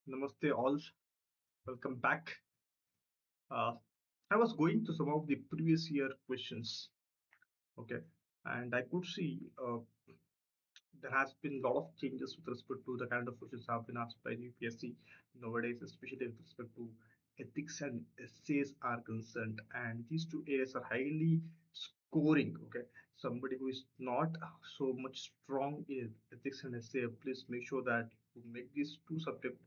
Namaste all. Welcome back. Uh, I was going to some of the previous year questions, okay, and I could see there has been a lot of changes with respect to the kind of questions have been asked by the UPSC nowadays, especially with respect to ethics and essays are concerned. And these two areas are highly scoring. Okay, somebody who is not so much strong in ethics and essay, please make sure that you make these two subjects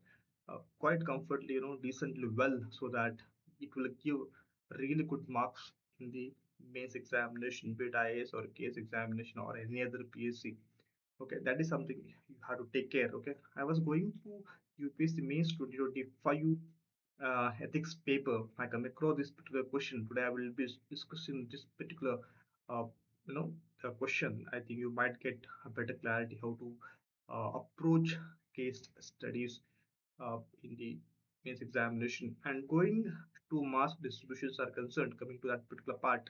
quite comfortably, decently well, so that it will give really good marks in the mains examination, be it IAS or case examination or any other PSC. Okay, that is something you have to take care. Okay, I was going to UPSC mains 2025 ethics paper. I come across this particular question today. I will be discussing this particular uh, you know question. I think you might get a better clarity how to approach case studies in the mains examination. And going to mass distributions are concerned, coming to that particular part,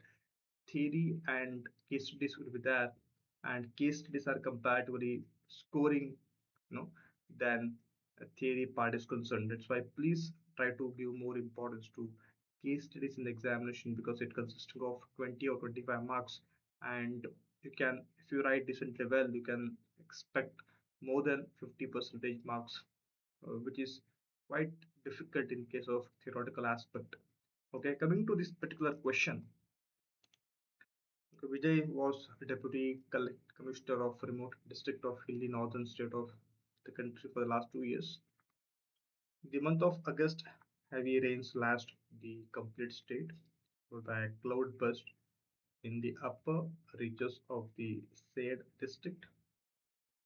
theory and case studies will be there, and case studies are comparatively scoring, than a theory part is concerned. That's why please try to give more importance to case studies in the examination, because it consists of 20 or 25 marks, and you can, if you write decently well, you can expect more than 50 percentage marks, which is quite difficult in case of theoretical aspect. Okay, coming to this particular question. Vijay was Deputy Commissioner of remote district of hilly northern state of the country for the last 2 years. The month of August, heavy rains lashed the complete state, followed by a cloud burst in the upper reaches of the said district.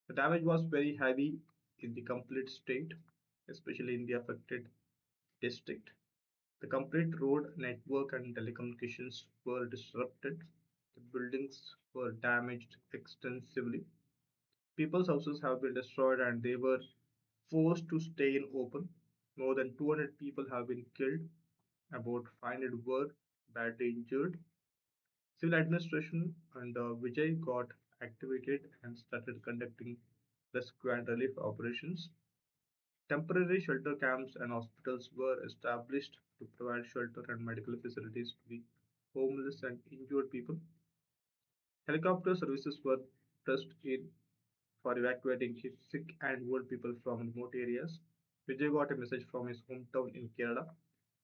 The damage was very heavy in the complete state, especially in the affected district. The complete road network and telecommunications were disrupted. The buildings were damaged extensively. People's houses have been destroyed and they were forced to stay in open. More than 200 people have been killed. About 500 were badly injured. Civil administration under Vijay got activated and started conducting rescue and relief operations. Temporary shelter camps and hospitals were established to provide shelter and medical facilities to the homeless and injured people. Helicopter services were pressed in for evacuating sick and old people from remote areas. Vijay got a message from his hometown in Kerala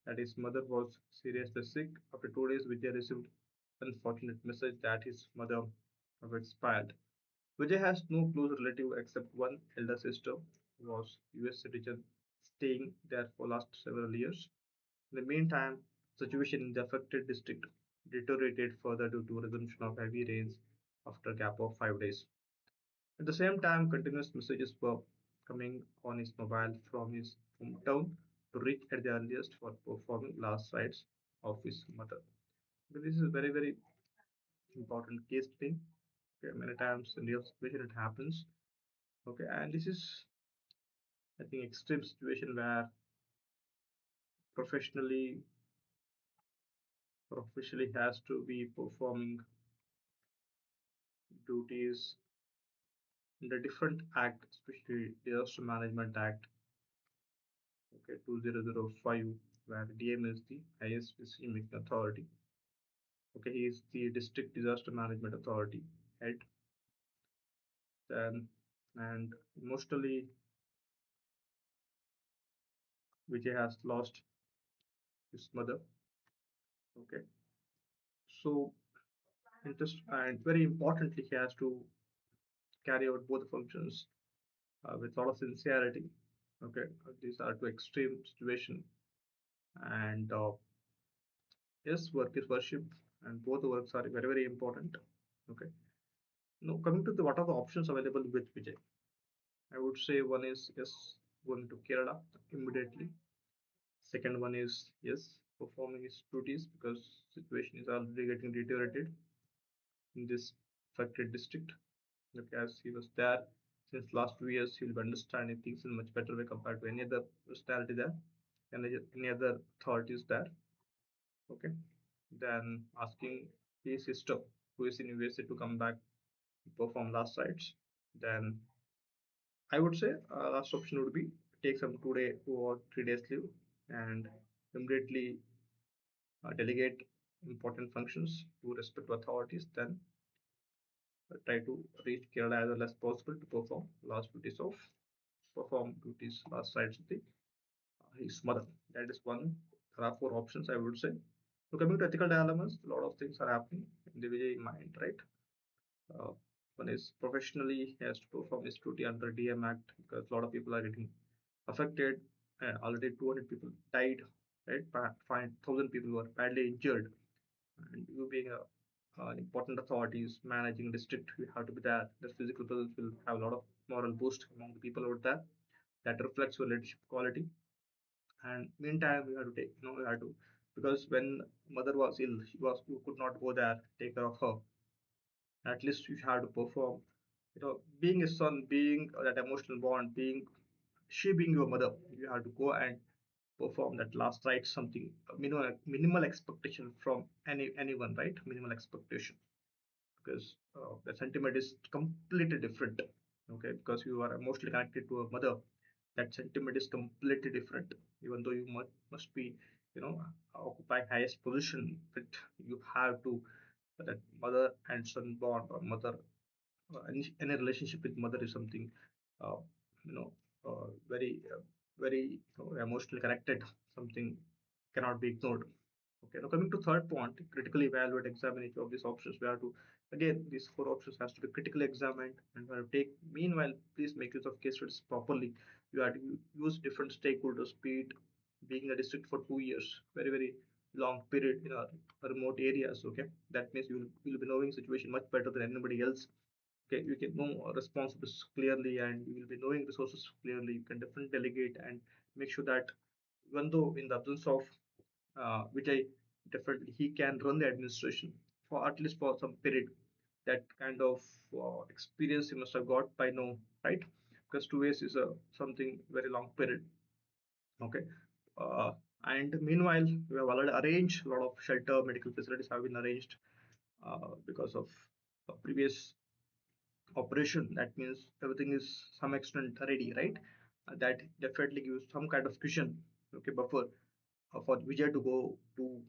that his mother was seriously sick. After 2 days, Vijay received unfortunate message that his mother had expired. Vijay has no close relative except one elder sister who was US citizen staying there for last several years. In the meantime, situation in the affected district deteriorated further due to resumption of heavy rains after a gap of 5 days. At the same time, continuous messages were coming on his mobile from his hometown to reach at the earliest for performing last rites of his mother. Okay, this is a very, very important case study. Okay, many times in real situation it happens. Okay, and this is, I think, extreme situation where professionally or officially has to be performing duties in the different act, especially Disaster Management Act, okay, 2005, where DM is the highest decision making authority. Okay, he is the District Disaster Management Authority head. Then, and emotionally, Vijay has lost his mother. Okay, so interest and very importantly, he has to carry out both functions with a lot of sincerity. Okay, these are two extreme situation, and yes, work is worship, and both works are very very important. Okay, now coming to the what are the options available with Vijay? I would say one is yes, going to Kerala immediately. Second one is yes, performing his duties because situation is already getting deteriorated in this affected district. Okay, as he was there since last 2 years, he'll be understanding things in much better way compared to any other personality there, and any other authorities there. Okay, then asking his sister who is in USA to come back to perform last rites. Then I would say last option would be take some 2 day or 3 days leave and immediately delegate important functions to respect authorities, then try to reach Kerala as well as possible to perform duties last rites of the his mother. That is one. There are four options I would say. So coming to ethical dilemmas, a lot of things are happening in the Vijay mind, right? Uh, One is professionally he has to perform his duty under DM Act because a lot of people are getting affected. Already 200 people died, right? 5,000 people were badly injured, and you being important authorities managing district, you have to be there. The physical presence will have a lot of moral boost among the people out there. That reflects your leadership quality. And meantime, we have to take, we have to, because when mother was ill, you could not go there, take care of her. At least you have to perform, being a son, being that emotional bond, being she being your mother, you have to go and perform that last right, something minimal expectation from anyone, right? Minimal expectation, because the sentiment is completely different. Okay, because you are emotionally connected to a mother, that sentiment is completely different. Even though you must be, you know occupy highest position, but you have to, that mother and son bond, or mother, any relationship with mother is something, uh, you know very emotionally connected, something cannot be ignored. Okay, now coming to third point, critically evaluate, examine each of these options. We have to, again, these four options has to be critically examined, and we have to take. Meanwhile, please make use of case studies properly. You have to use different stakeholders, be it being in the district for 2 years, very long period in a remote areas. Okay, that means you will be knowing situation much better than anybody else. Okay, you can know responsibilities clearly, and you will be knowing resources clearly. You can definitely delegate and make sure that, even though in the absence of Vijay, definitely he can run the administration for at least for some period. That kind of experience he must have got by now, right? Because 2 years is a something very long period. Okay. Uh, and meanwhile, we have already arranged a lot of shelter, medical facilities have been arranged because of previous operation. That means everything is some extent ready, right? That definitely gives some kind of cushion, okay, buffer for Vijay to go to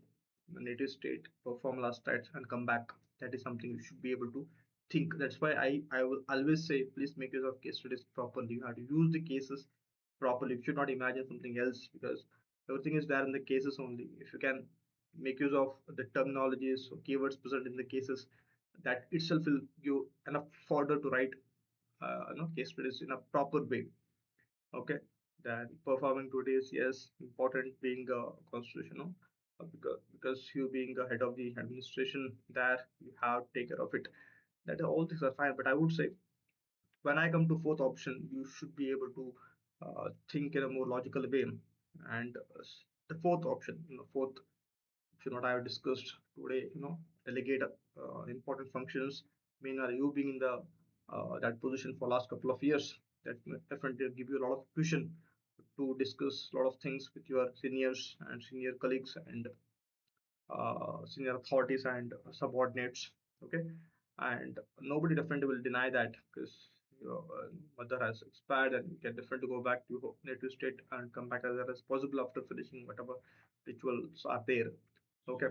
the native state, perform last rites, and come back. That is something you should be able to think. That's why I will always say, please make use of case studies properly. You have to use the cases properly. You should not imagine something else, because everything is there in the cases only. If you can make use of the terminologies or keywords present in the cases, that itself will give enough fodder to write case studies in a proper way. Okay, then performing duties, yes, important, being a constitution, because you being a head of the administration there, you have to take care of it. That all things are fine, but I would say, when I come to fourth option, you should be able to think in a more logical way. And the fourth option, fourth option what I have discussed today, delegate important functions. Meanwhile, you being in the that position for last couple of years, that may definitely give you a lot of cushion to discuss a lot of things with your seniors and senior colleagues and senior authorities and subordinates. Okay, and nobody definitely will deny that, because your mother has expired, and you can definitely go back to your native state and come back as early as possible after finishing whatever rituals are there. Okay,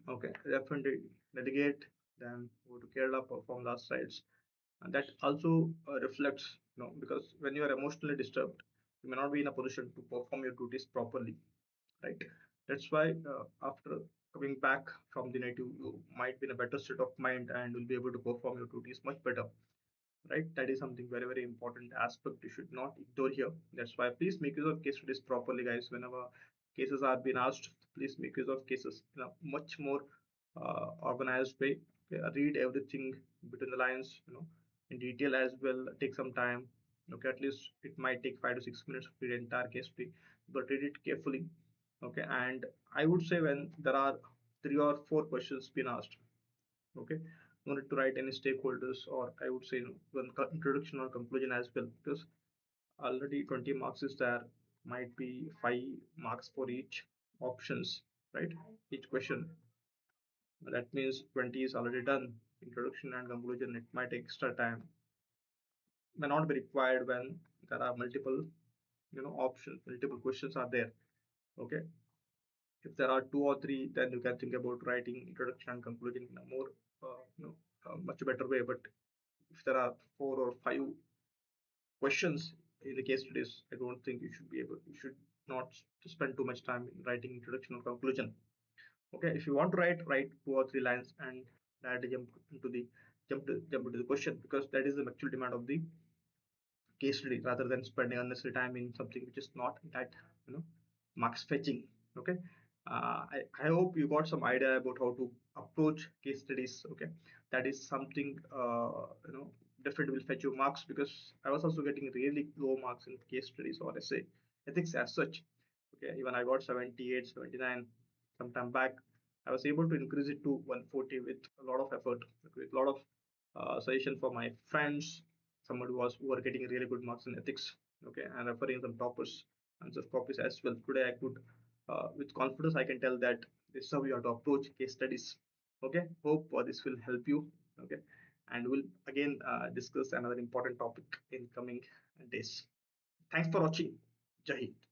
okay, definitely delegate, then go to Kerala, perform last rites. And that also reflects, because when you are emotionally disturbed, you may not be in a position to perform your duties properly, right? That's why after coming back from the native, you might be in a better state of mind and will be able to perform your duties much better, right? That is something very important aspect you should not ignore here. That's why please make use of case studies properly, guys. Whenever cases are being asked, please make use of cases in a much more organized way. Okay, read everything between the lines, in detail as well. Take some time. Okay, at least it might take 5 to 6 minutes to read the entire case study, but read it carefully. Okay, and I would say when there are 3 or 4 questions being asked, okay, no need to write any stakeholders, or I would say, one introduction or conclusion as well, because already 20 marks is there, might be 5 marks for each options, right? Each question, that means 20 is already done. Introduction and conclusion, it might take extra time, may not be required when there are multiple options, multiple questions are there. Okay, if there are two or three, then you can think about writing introduction and conclusion in a more much better way. But if there are four or five questions in the case studies, I don't think you should not spend too much time in writing introduction or conclusion. Okay, if you want to write two or three lines and directly jump into the question, because that is the actual demand of the case study, rather than spending unnecessary time in something which is not that you know marks fetching. Okay, I hope you got some idea about how to approach case studies. Okay, that is something definitely will fetch you marks, because I was also getting really low marks in case studies or essay ethics as such. Okay, even I got 78, 79 some time back. I was able to increase it to 140 with a lot of effort, with a lot of suggestion for my friends, somebody who were getting really good marks in ethics. Okay, and referring some toppers and some copies as well. Today I could, with confidence, I can tell that this is how you have to approach case studies. Okay, hope this will help you. Okay, and we'll again discuss another important topic in coming days. Thanks for watching. Jai Hind.